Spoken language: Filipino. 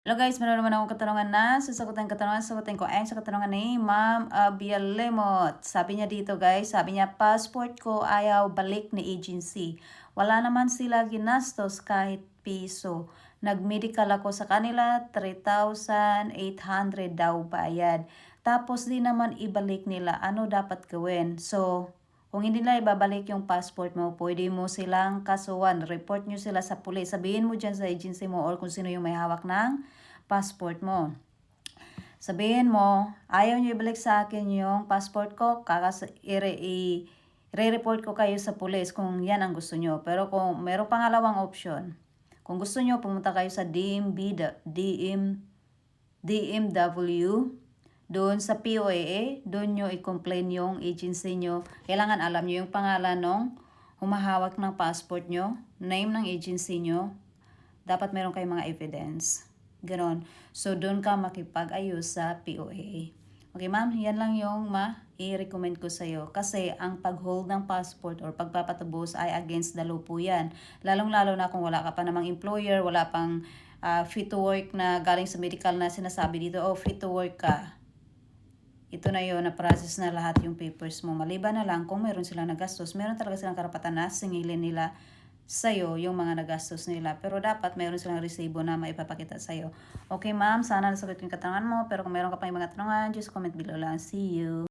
Hello guys, meron naman akong katanungan na sasagutin ko ay sa katanungan ni Ma'am Abialemot. Sabi niya dito guys, sabi niya passport ko ayaw balik ni agency. Wala naman sila ginastos kahit piso. Nag-medical ako sa kanila, 3,800 daw bayad. Tapos di naman ibalik nila, ano dapat gawin? So, kung hindi nila ibabalik yung passport mo, pwede mo silang kasuhan. Report nyo sila sa pulis. Sabihin mo dyan sa agency mo or kung sino yung may hawak ng passport mo. Sabihin mo, ayaw nyo ibalik sa akin yung passport ko, i-report ko kayo sa pulis kung yan ang gusto nyo. Pero kung merong pangalawang option, kung gusto nyo, pumunta kayo sa DMW, doon sa POAA, doon nyo i-complain yung agency nyo. Kailangan alam nyo yung pangalan ng humahawak ng passport nyo, name ng agency nyo. Dapat meron kayong mga evidence. Ganon. So, doon ka makipag-ayos sa POAA. Okay, ma'am, yan lang yung i-recommend ko sa'yo. Kasi ang pag-hold ng passport or pagpapatubos ay against the law po yan. Lalong-lalo na kung wala ka pa namang employer, wala pang fit to work na galing sa medical na sinasabi dito, oh, fit to work ka. Ito na yun, na-process na lahat yung papers mo. Maliban na lang kung meron silang nagastos, meron talaga silang karapatan na singilin nila sa'yo yung mga nagastos nila. Pero dapat meron silang resibo na maipapakita sa'yo. Okay ma'am, sana nasagot yung katanungan mo. Pero kung meron ka pa yung mga tanungan, just comment below lang. See you!